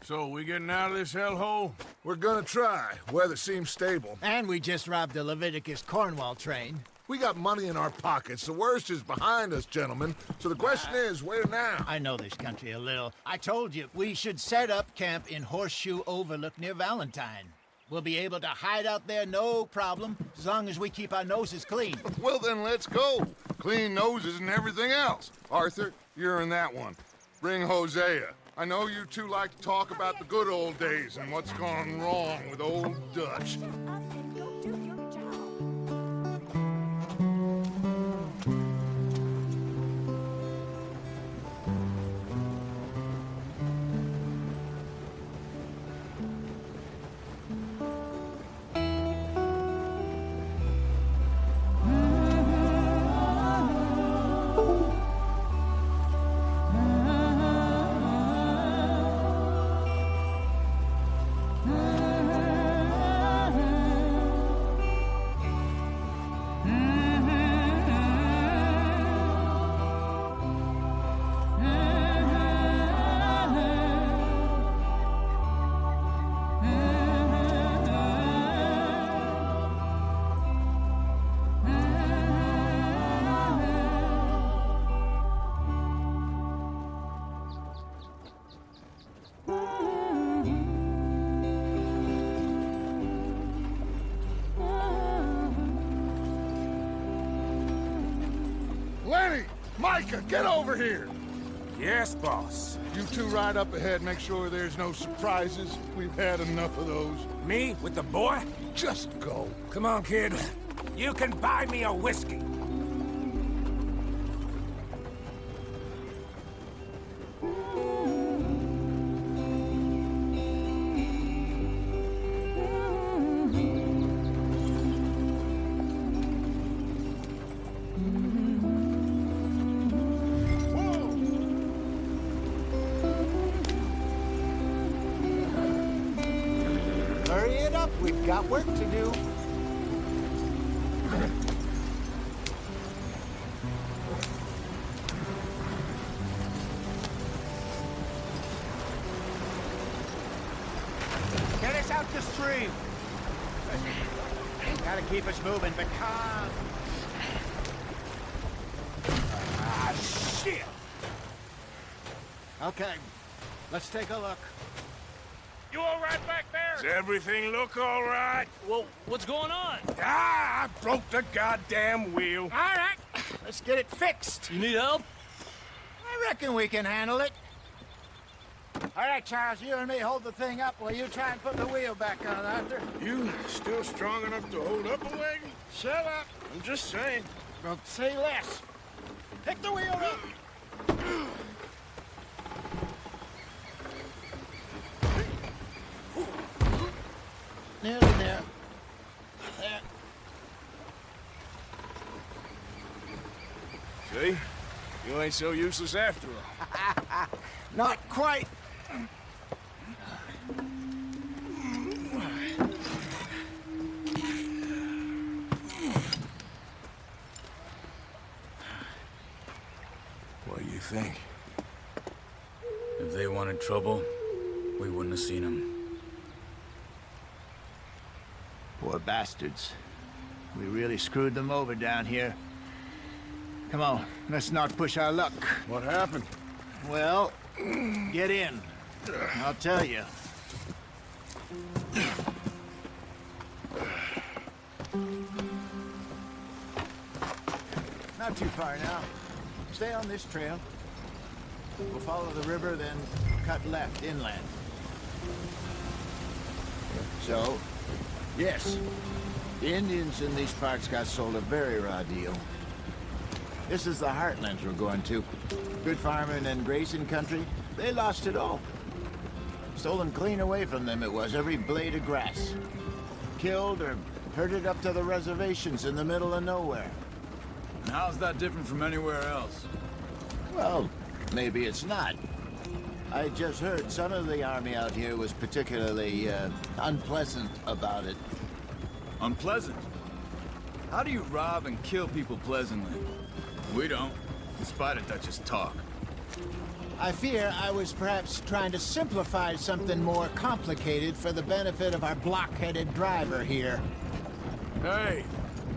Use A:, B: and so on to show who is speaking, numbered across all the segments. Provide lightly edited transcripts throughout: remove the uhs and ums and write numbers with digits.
A: So, we getting out of this hellhole?
B: We're gonna try. Weather seems stable.
C: And we just robbed the Leviticus Cornwall train.
B: We got money in our pockets. The worst is behind us, gentlemen. So the question is, where now?
C: I know this country a little. I told you, we should set up camp in Horseshoe Overlook near Valentine. We'll be able to hide out there, no problem, as long as we keep our noses clean.
D: Well, then let's go. Clean noses and everything else. Arthur, you're in that one. Bring Hosea. I know you two like to talk about the good old days and what's gone wrong with old Dutch. Lenny! Micah, get over here!
A: Yes, boss.
D: You two ride up ahead, make sure there's no surprises. We've had enough of those.
A: Me? With the boy?
D: Just go.
A: Come on, kid. You can buy me a whiskey.
C: Hurry it up, we've got work to do. Get us out the stream. Gotta keep us moving, but calm.
A: Ah, shit!
C: Okay, let's take a look.
E: You all right back there?
A: Does everything look all right?
E: Well, what's going on?
A: Ah, I broke the goddamn wheel.
C: All right, let's get it fixed.
E: You need help?
C: I reckon we can handle it. All right, Charles, you and me hold the thing up while you try and put the wheel back on, Arthur.
A: You still strong enough to hold up a wagon?
C: Shut up.
A: I'm just saying.
C: Don't say less. Pick the wheel up. Nearly there. There.
A: See? You ain't so useless after all.
C: Not quite.
A: What do you think?
F: If they wanted trouble, we wouldn't have seen them.
C: Poor bastards. We really screwed them over down here. Come on, let's not push our luck.
A: What happened?
C: Well, get in. I'll tell you. Not too far now. Stay on this trail. We'll follow the river, then cut left inland. So, yes, the Indians in these parts got sold a very raw deal. This is the heartlands we're going to. Good farming and grazing country, they lost it all. Stolen clean away from them it was, every blade of grass. Killed or herded up to the reservations in the middle of nowhere.
F: And how's that different from anywhere else?
C: Well, maybe it's not. I just heard some of the army out here was particularly, unpleasant about it.
F: Unpleasant? How do you rob and kill people pleasantly? We don't, in spite of Dutch's talk.
C: I fear I was perhaps trying to simplify something more complicated for the benefit of our block-headed driver here.
A: Hey,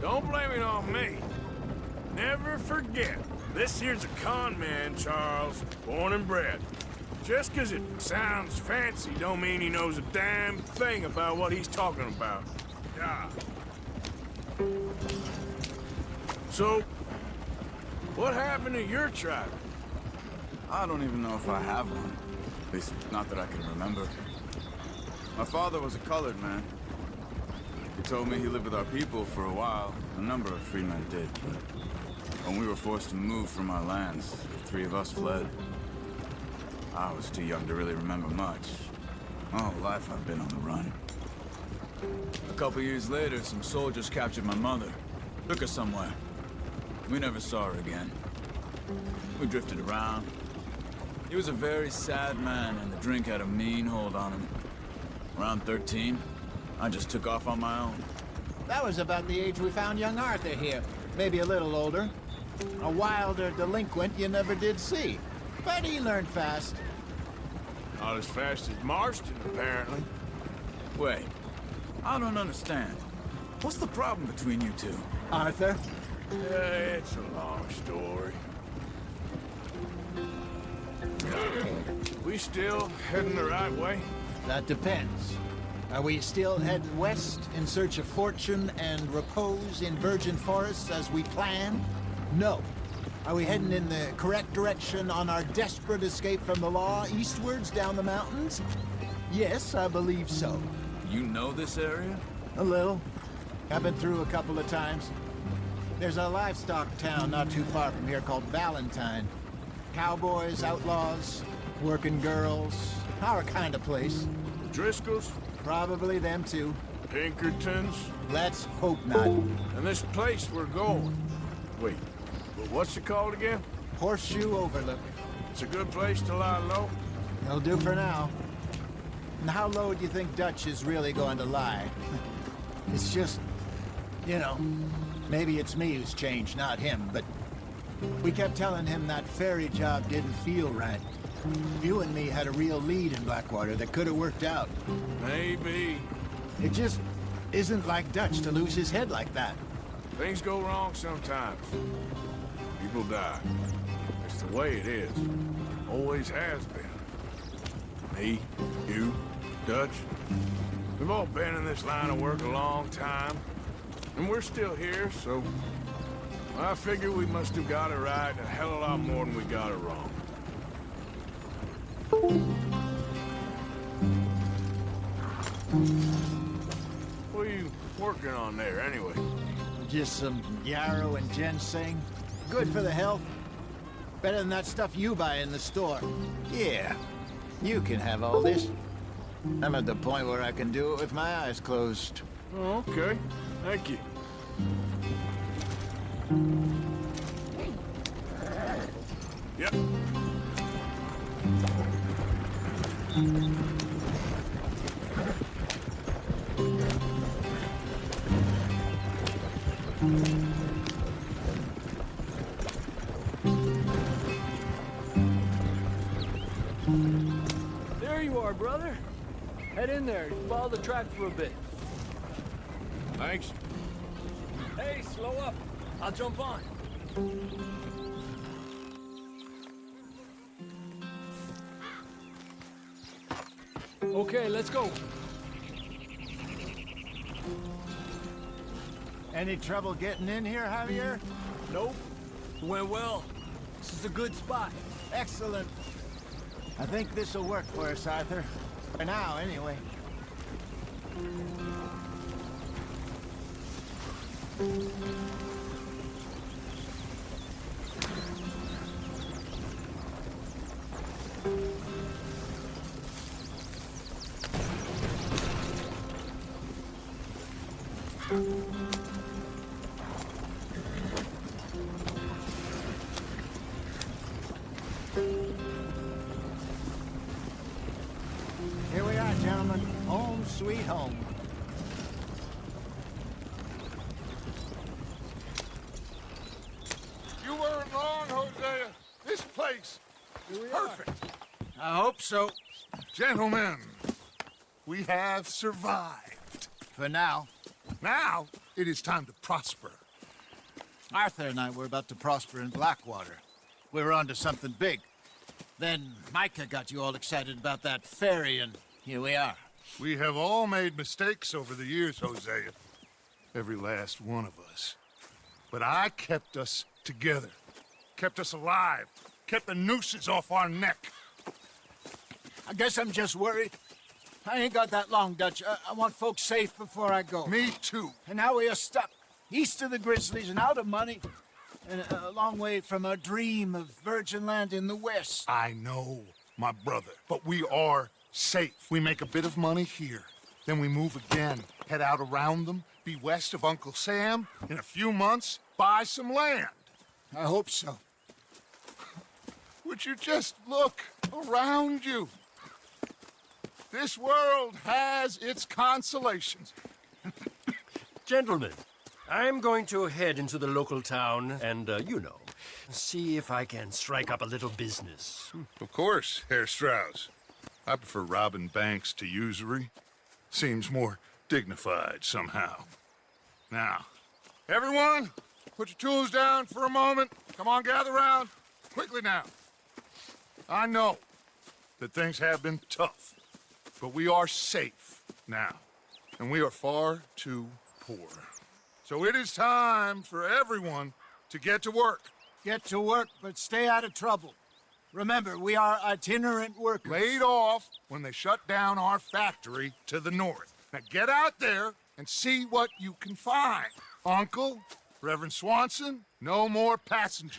A: don't blame it on me. Never forget, this here's a con man, Charles, born and bred. Just 'cause it sounds fancy don't mean he knows a damn thing about what he's talking about. Yeah. So, what happened to your tribe?
G: I don't even know if I have one. At least, not that I can remember. My father was a colored man. He told me he lived with our people for a while. A number of free men did, but when we were forced to move from our lands, the three of us fled. I was too young to really remember much. My whole life I've been on the run. A couple years later, some soldiers captured my mother. Took her somewhere. We never saw her again. We drifted around. He was a very sad man, and the drink had a mean hold on him. Around 13, I just took off on my own.
C: That was about the age we found young Arthur here. Maybe a little older. A wilder delinquent you never did see. But he learned fast.
A: Not as fast as Marston, apparently.
G: Wait, I don't understand. What's the problem between you two?
C: Arthur?
A: It's a long story. We still heading the right way?
C: That depends. Are we still heading west in search of fortune and repose in virgin forests as we planned? No. Are we heading in the correct direction on our desperate escape from the law eastwards down the mountains? Yes, I believe so.
G: You know this area?
C: A little. I've been through a couple of times. There's a livestock town not too far from here called Valentines. Cowboys, outlaws, working girls, our kind of place.
A: Driscoll's?
C: Probably them too.
A: Pinkertons?
C: Let's hope not.
A: And this place we're going. Wait, but what's it called again?
C: Horseshoe Overlook.
A: It's a good place to lie low?
C: It'll do for now. And how low do you think Dutch is really going to lie? It's just, you know, maybe it's me who's changed, not him, but we kept telling him that ferry job didn't feel right. You and me had a real lead in Blackwater that could have worked out.
A: Maybe.
C: It just isn't like Dutch to lose his head like that.
A: Things go wrong sometimes. People die. It's the way it is. Always has been. Me, you, Dutch. We've all been in this line of work a long time. And we're still here, so I figure we must have got it right a hell of a lot more than we got it wrong. What are you working on there, anyway?
C: Just some yarrow and ginseng. Good for the health. Better than that stuff you buy in the store. Yeah, you can have all this. I'm at the point where I can do it with my eyes closed.
A: Oh, okay. Thank you. Yep.
E: There you are, brother. Head in there. Follow the track for a bit.
A: Thanks.
E: Hey, slow up. I'll jump on. Okay, let's go.
C: Any trouble getting in here, Javier?
E: Nope. Went well. This is a good spot.
C: Excellent. I think this will work for us, Arthur. For now, anyway. Here we are, gentlemen. Home sweet home.
D: You weren't wrong, Hosea. This place,
B: Perfect.
C: I hope so.
D: Gentlemen, we have survived.
C: For now.
D: Now, it is time to prosper.
C: Arthur and I were about to prosper in Blackwater. We were onto something big. Then Micah got you all excited about that ferry, and here we are.
D: We have all made mistakes over the years, Hosea. Every last one of us. But I kept us together. Kept us alive. Kept the nooses off our neck.
C: I guess I'm just worried. I ain't got that long, Dutch. I want folks safe before I go.
D: Me too.
C: And now we are stuck, east of the Grizzlies and out of money, and a long way from our dream of virgin land in the west.
D: I know, my brother, but we are safe. We make a bit of money here, then we move again, head out around them, be west of Uncle Sam, in a few months, buy some land.
C: I hope so.
D: Would you just look around you? This world has its consolations.
H: Gentlemen, I'm going to head into the local town and, see if I can strike up a little business.
D: Of course, Herr Strauss. I prefer robbing banks to usury. Seems more dignified somehow. Now, everyone, put your tools down for a moment. Come on, gather round. Quickly now. I know that things have been tough, but we are safe now, and we are far too poor. So it is time for everyone to get to work.
C: Get to work, but stay out of trouble. Remember, we are itinerant workers.
D: Laid off when they shut down our factory to the north. Now get out there and see what you can find. Uncle, Reverend Swanson, no more passengers.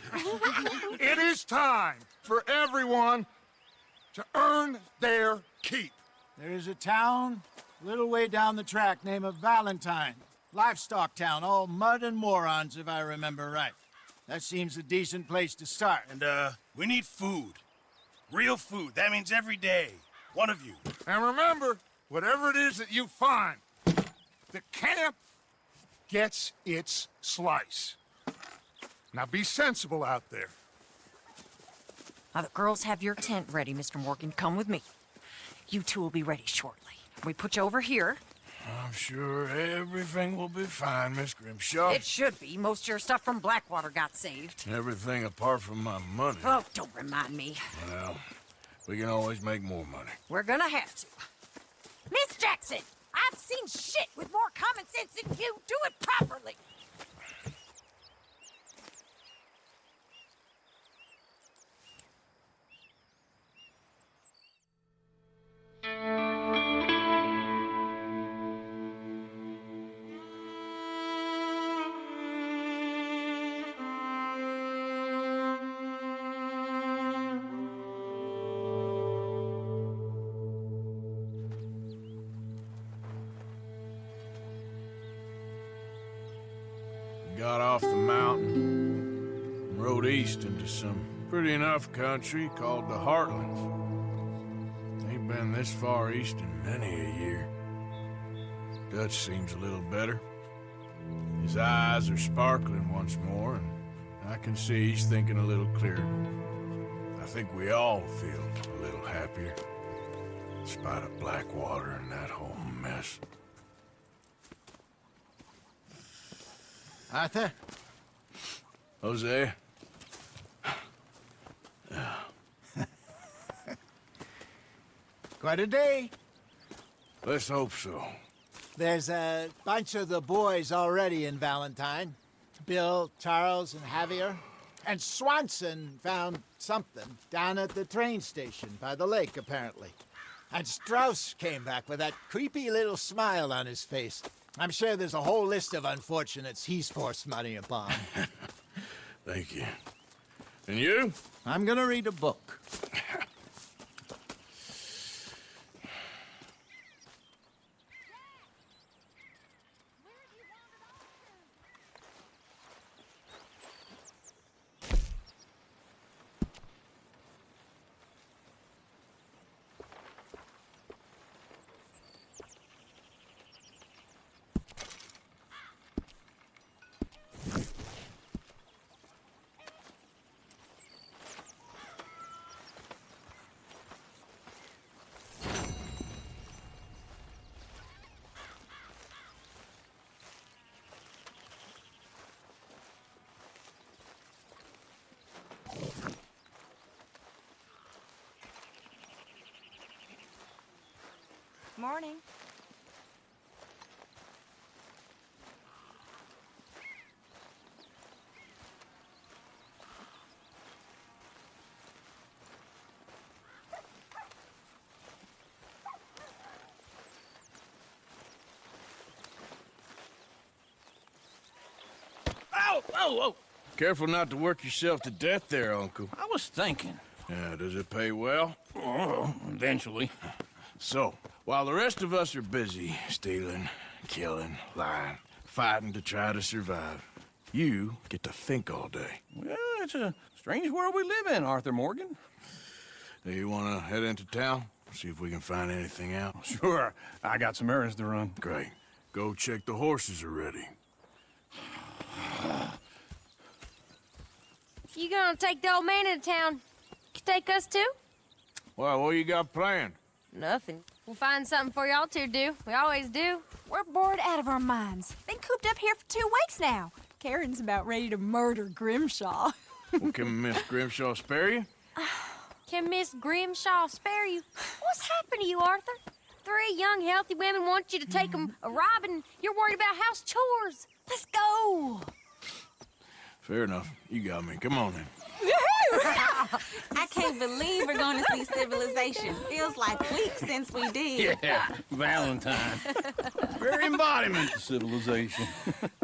D: It is time for everyone to earn their keep.
C: There is a town a little way down the track named Valentines. Livestock town, all mud and morons, if I remember right. That seems a decent place to start.
I: And, we need food. Real food. That means every day. One of you.
D: And remember, whatever it is that you find, the camp gets its slice. Now be sensible out there.
J: Now, the girls have your tent ready, Mr. Morgan. Come with me. You two will be ready shortly. We put you over here.
A: I'm sure everything will be fine, Miss Grimshaw.
J: It should be. Most of your stuff from Blackwater got saved.
A: Everything apart from my money.
J: Oh, don't remind me.
A: Well, we can always make more money.
J: We're gonna have to. Miss Jackson, I've seen shit with more common sense than you. Do it properly.
A: Got off the mountain and rode east into some pretty enough country called the Heartlands. Ain't been this far east in many a year. Dutch seems a little better. His eyes are sparkling once more, and I can see he's thinking a little clearer. I think we all feel a little happier, in spite of Blackwater and that whole mess.
C: Arthur?
A: Jose?
C: Quite a day.
A: Let's hope so.
C: There's a bunch of the boys already in Valentine. Bill, Charles, and Javier. And Swanson found something down at the train station by the lake, apparently. And Strauss came back with that creepy little smile on his face. I'm sure there's a whole list of unfortunates he's forced money upon.
A: Thank you. And you?
C: I'm gonna read a book.
K: Morning.
I: Oh, oh, oh!
A: Careful not to work yourself to death there, Uncle.
I: I was thinking.
A: Yeah, does it pay well?
I: Oh, eventually.
A: So, while the rest of us are busy stealing, killing, lying, fighting to try to survive, you get to think all day.
I: Well, it's a strange world we live in, Arthur Morgan.
A: Do you want to head into town? See if we can find anything out?
I: Sure. I got some errands to run.
A: Great. Go check the horses are ready.
K: You gonna take the old man into town? You take us too?
A: Well, what you got planned?
K: Nothing. We'll find something for y'all to do. We always do.
J: We're bored out of our minds. Been cooped up here for 2 weeks now. Karen's about ready to murder Grimshaw.
A: Well, can Miss Grimshaw spare you?
K: Can Miss Grimshaw spare you? What's happened to you, Arthur? 3 young, healthy women want you to take them a robbing. You're worried about house chores.
J: Let's go.
A: Fair enough. You got me. Come on then.
L: I can't believe we're going to see civilization. Feels like weeks since we did.
I: Yeah, Valentines. Very embodiment of civilization.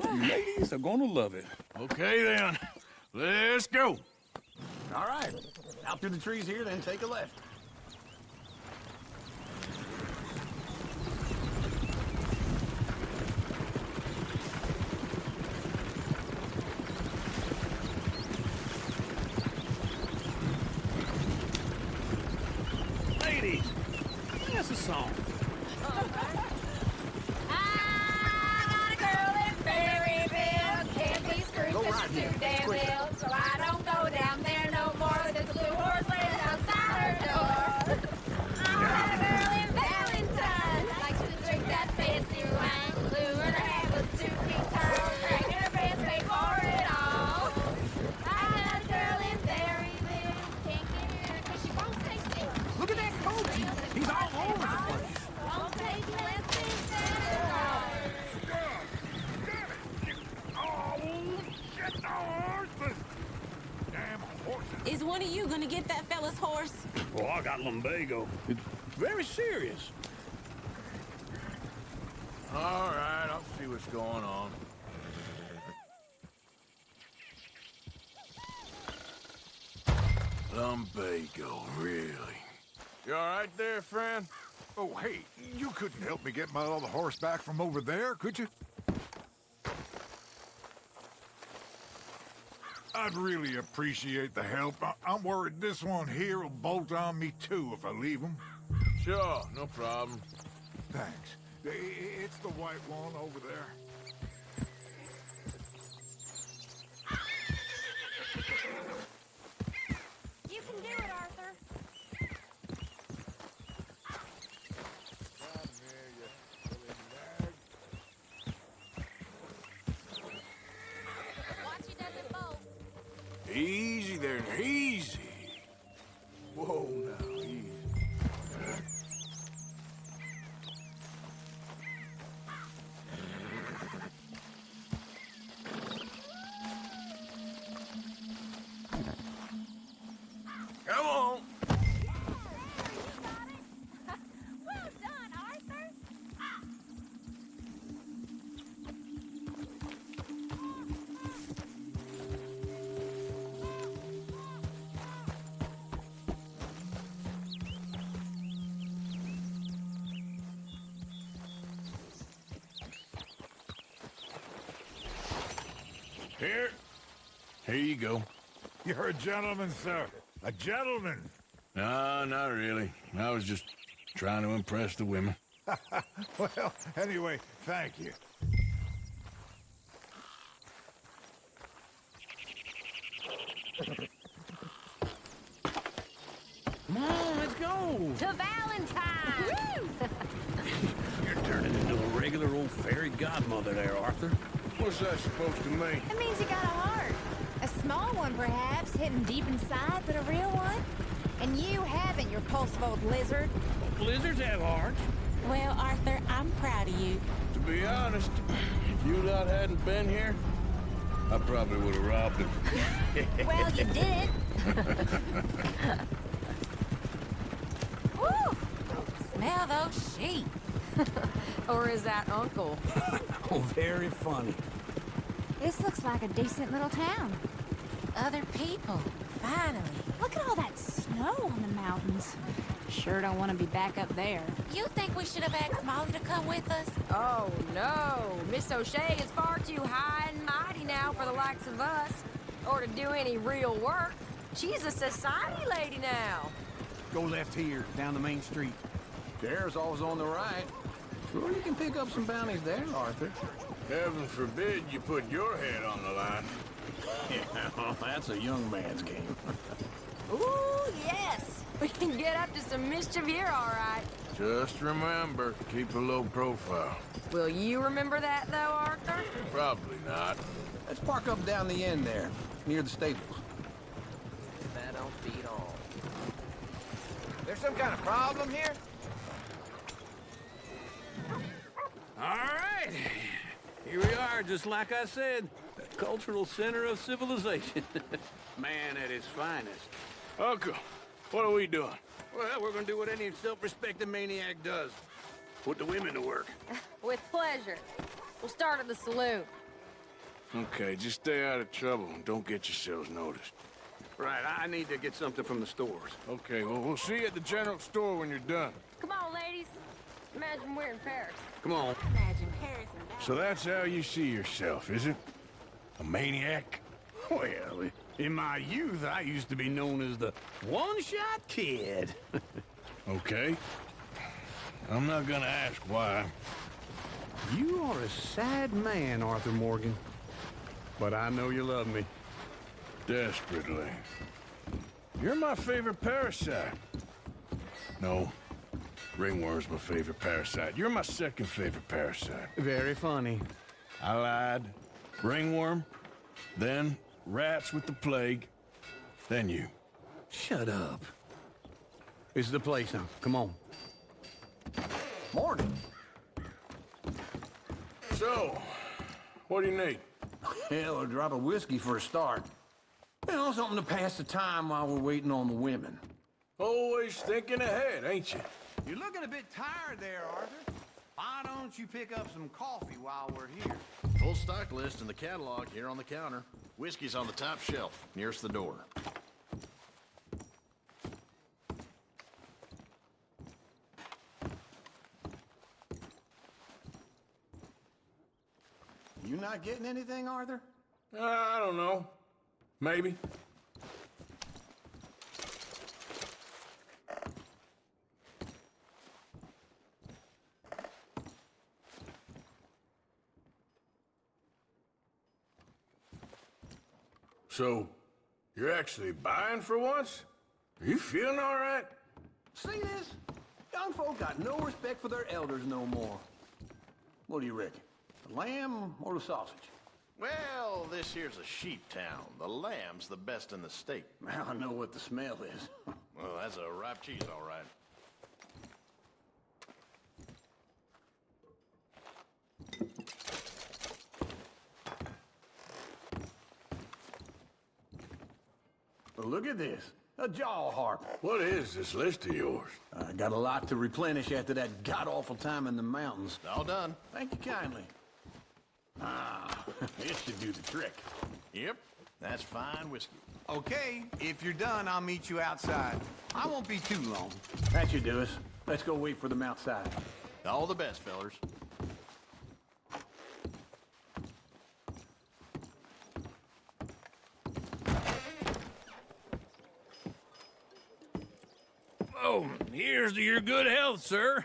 I: You ladies are gonna love it.
A: Okay then. Let's go.
I: All right. Out through the trees here, then take a left. Ladies, sing us a song.
K: I got a girl in Berryville. Can't be screwed
I: Go
K: 'cause
I: right
K: she's
I: here.
K: too damn
I: Quick.
K: ill. So I don't go down there no more. There's a blue horse laying outside her door. I got a girl in Valentines. Likes to drink that fancy wine. Blue and her hair was 2 feet tall. Cracking her pants, paid for it all. I got a girl in Berryville. Can't get her 'cause she won't stay still.
I: Look at that coach. He's all over the place.
K: Won't take less than 7 hours.
L: Is one of you going to get that fella's horse?
I: Oh, I got lumbago. It's very serious.
A: All right, I'll see what's going on. Lumbago, really? You all right there, friend?
B: Oh, hey, you couldn't help me get my other horse back from over there, could you? I'd really appreciate the help. I'm worried this one here will bolt on me too if I leave him.
A: Sure, no problem.
B: Thanks. It's the white one over there.
K: You can do it, Arthur. Watch he doesn't bolt.
A: Easy there, easy. Whoa, now, easy. Come on.
K: Well done, Arthur.
A: Here you go.
B: You're a gentleman, sir. A gentleman.
A: No, not really. I was just trying to impress the women.
B: Well, anyway, thank you.
I: Come on, let's go.
K: To Valentine.
I: You're turning into a regular old fairy godmother there, Arthur.
A: What's that supposed to mean?
K: It means you got a heart. A small one, perhaps, hidden deep inside, but a real one. And you haven't, you repulsive old lizard.
I: Lizards have hearts.
L: Well, Arthur, I'm proud of you.
I: To be honest, if you lot hadn't been here, I probably would have robbed him.
K: Well, you did.
J: Woo! Smell those sheep. Or is that Uncle?
I: Oh, very funny.
K: This looks like a decent little town.
J: Other people, finally.
K: Look at all that snow on the mountains. Sure don't want to be back up there.
J: You think we should have asked Molly to come with us?
M: Oh, no. Miss O'Shea is far too high and mighty now for the likes of us, or to do any real work. She's a society lady now.
I: Go left here, down the main street. There's always on the right. Sure you can pick up some bounties there, Arthur.
A: Heaven forbid you put your head on the line.
I: Yeah, well, that's a young man's game.
M: Ooh, yes. We can get up to some mischief here, all right.
A: Just remember, keep a low profile.
M: Will you remember that, though, Arthur?
A: Probably not.
I: Let's park up down the end there, near the stables.
E: That don't beat all.
N: There's some kind of problem here?
I: All right. Here we are, just like I said. The cultural center of civilization. Man at his finest.
A: Uncle, what are we doing?
I: Well, we're gonna do what any self-respecting maniac does. Put the women to work.
M: With pleasure. We'll start at the saloon.
A: Okay, just stay out of trouble and don't get yourselves noticed.
I: Right, I need to get something from the stores.
A: Okay, well, we'll see you at the general store when you're done.
M: Come on, ladies. Imagine we're in Paris.
I: Come on.
L: Imagine Paris and that.
A: So that's how you see yourself, is it? A maniac?
I: Well, in my youth, I used to be known as the one-shot kid.
A: Okay. I'm not gonna ask why.
I: You are a sad man, Arthur Morgan. But I know you love me.
A: Desperately. You're my favorite parasite. No. Ringworm's my favorite parasite. You're my second favorite parasite.
I: Very funny.
A: I lied. Ringworm, then rats with the plague, then you.
I: Shut up. This is the place now. Come on. Morning.
A: So, what do you need?
I: Hell, a drop of whiskey for a start. You know, something to pass the time while we're waiting on the women.
A: Always thinking ahead, ain't you?
N: You're looking a bit tired there, Arthur. Why don't you pick up some coffee while we're here?
O: Full stock list in the catalog here on the counter. Whiskey's on the top shelf, nearest the door.
N: You not getting anything, Arthur?
A: I don't know. Maybe. So, you're actually buying for once? Are you feeling all right?
I: See this? Young folk got no respect for their elders no more. What do you reckon? The lamb or the sausage?
O: Well, this here's a sheep town. The lamb's the best in the state.
I: I know what the smell is.
O: Well, that's a ripe cheese, all right.
I: Well, look at this. A jaw harp.
A: What is this list of yours?
I: I got a lot to replenish after that god-awful time in the mountains.
O: All done.
I: Thank you kindly. Ah, this should do the trick.
O: Yep, that's fine whiskey.
N: Okay, if you're done, I'll meet you outside. I won't be too long.
I: That should do us. Let's go wait for them outside.
O: All the best, fellers.
I: Oh, here's to your good health, sir.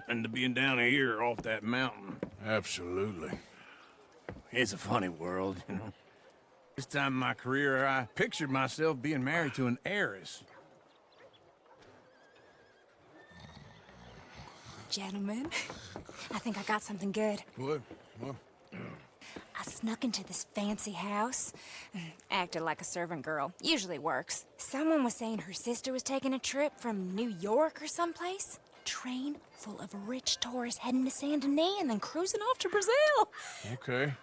I: And to being down here off that mountain.
A: Absolutely.
I: It's a funny world, you know. This time in my career, I pictured myself being married to an heiress.
K: Gentlemen, I think I got something good.
A: What?
K: I snuck into this fancy house, acted like a servant girl. Usually works. Someone was saying her sister was taking a trip from New York or someplace.
J: Train full of rich tourists heading to Saint Denis and then cruising off to Brazil.
A: Okay.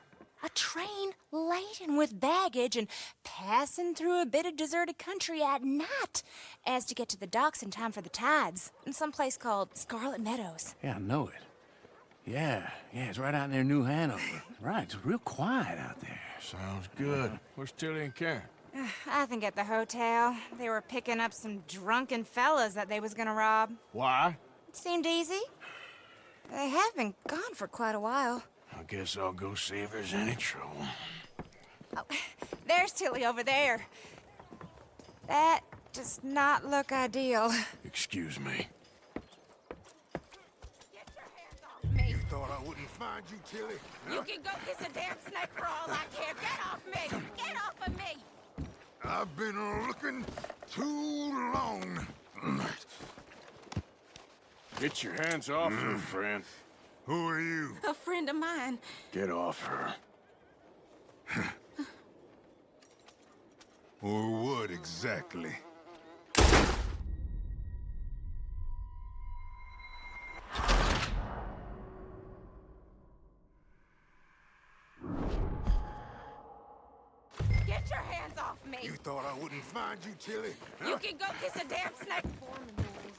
J: A train laden with baggage and passing through a bit of deserted country at night as to get to the docks in time for the tides in some place called Scarlet Meadows.
O: Yeah, I know it. Yeah, it's right out near New Hanover. Right, it's real quiet out there.
A: Sounds good. Where's Tilly and Karen?
J: I think at the hotel. They were picking up some drunken fellas that they was gonna rob.
A: Why?
J: It seemed easy. They have been gone for quite a while.
A: I guess I'll go see if there's any trouble.
J: Oh, there's Tilly over there. That does not look ideal.
A: Excuse me.
B: You thought I wouldn't find you, Tilly?
L: You can go kiss a damn snake for all I care. Get off me! Get off of me!
B: I've been looking too long.
A: Get your hands off her, friend.
B: Who are you?
L: A friend of mine.
A: Get off her.
B: Or what exactly?
L: Get your hands off me!
B: You thought I wouldn't find you, Tilly?
L: You can go kiss a damn snake.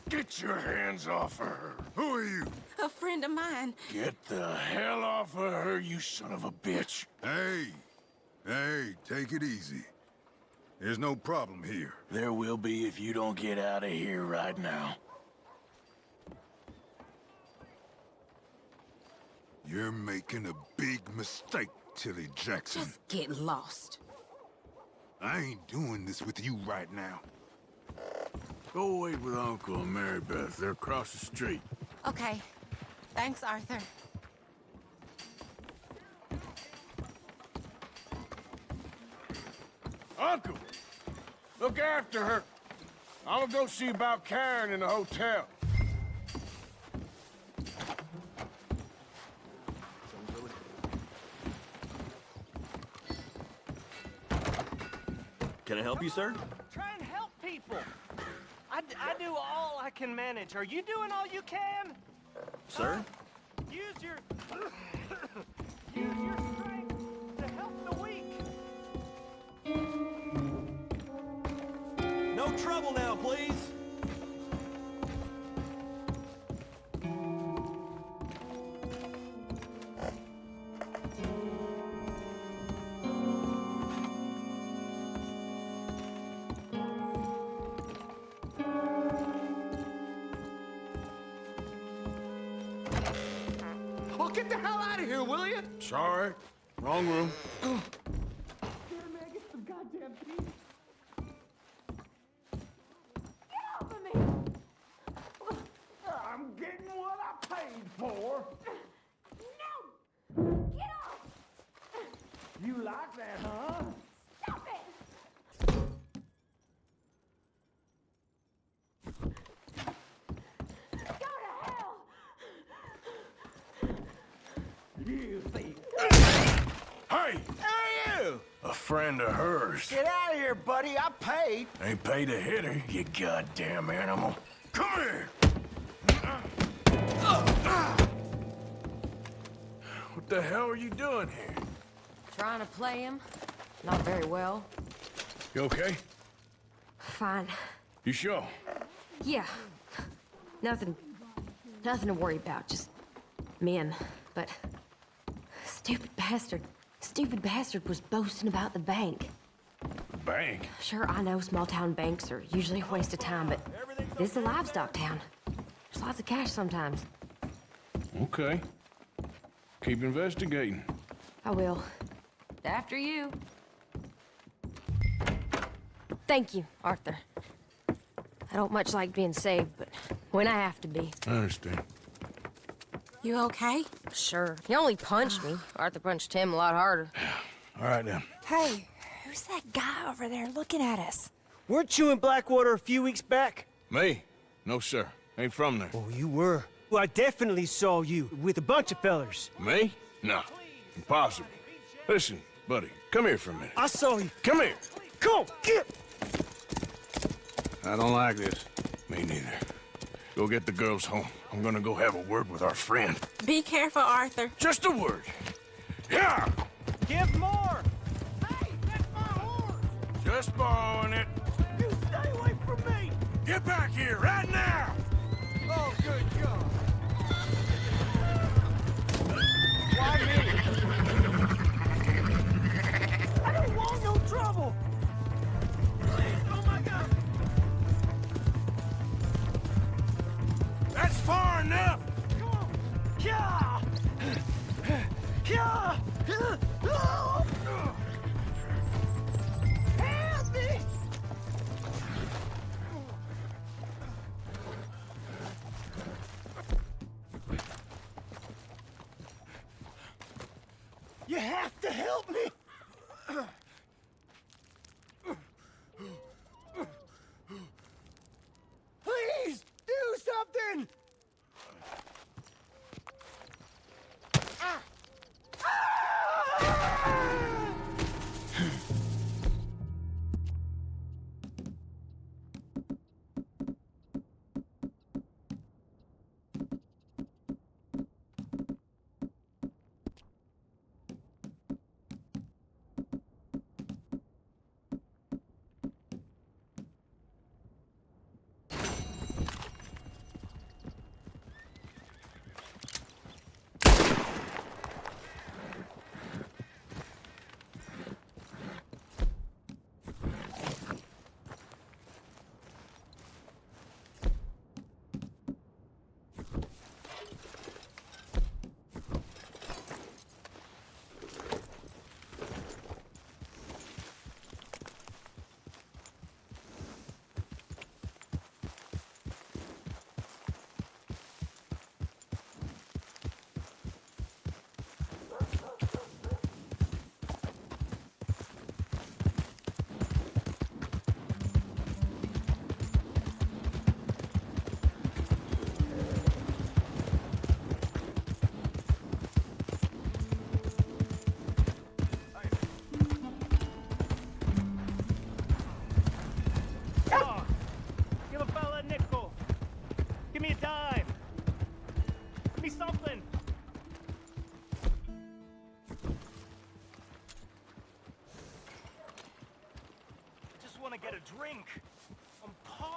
A: Get your hands off her.
B: Who are you?
L: A friend of mine.
A: Get the hell off of her, you son of a bitch.
B: Hey, take it easy. There's no problem here.
A: There will be if you don't get out of here right now.
B: You're making a big mistake, Tilly Jackson.
L: Just get lost.
B: I ain't doing this with you right now.
A: Go wait with Uncle and Mary Beth. They're across the street.
L: Okay. Thanks, Arthur.
A: Uncle! Look after her. I'm gonna go see about Karen in the hotel.
P: Can I help you, sir?
E: Try and help people. I do all I can manage. Are you doing all you can?
P: Sir?
E: Use your strength to help the weak.
P: No trouble now, please.
N: Oh, get the hell out of here, will you?
A: Sorry. Wrong room.
N: Get some goddamn peace.
L: Get off of me!
N: I'm getting what I paid for.
L: No! Get off!
N: You like that, huh?
L: Stop it! Go to hell!
N: You see.
A: Hey!
N: Hey, you!
A: A friend of hers.
N: Get out of here, buddy. I paid.
A: Ain't paid to hit her, you goddamn animal. Come here! What the hell are you doing here?
M: Trying to play him. Not very well.
A: You okay?
M: Fine.
A: You sure?
M: Yeah. Nothing to worry about. Just men. But stupid bastard was boasting about the bank.
A: The bank?
M: Sure, I know small town banks are usually a waste of time, but this is a livestock town. There's lots of cash sometimes.
A: Okay. Keep investigating.
M: I will. After you. Thank you, Arthur. I don't much like being saved, but when I have to be.
A: I understand.
M: You okay? Sure. He only punched me. Arthur punched him a lot harder.
A: All right, then.
J: Hey, who's that guy over there looking at us?
E: Weren't you in Blackwater a few weeks back?
A: Me? No, sir. Ain't from there.
E: Oh, you were. Well, I definitely saw you with a bunch of fellers.
A: Me? No. Impossible. Listen, buddy, come here for a minute.
E: I saw you.
A: Come here.
E: Come on, get!
A: I don't like this. Me neither. Go get the girls home. I'm gonna go have a word with our friend.
L: Be careful, Arthur.
A: Just a word. Yeah!
E: Give more! Hey, that's my horse!
A: Just borrowing it.
E: You stay away from me!
A: Get back here, right now!
E: Oh, good God! Why me? I don't want no trouble! Please, oh my God!
A: That's far enough!
E: Come on! Yeah! Yeah! Help me! You have to help me! Please, do something! Ah! Give a fella a nickel. Give me a dime. Give me something. I just want to get a drink. I'm parched.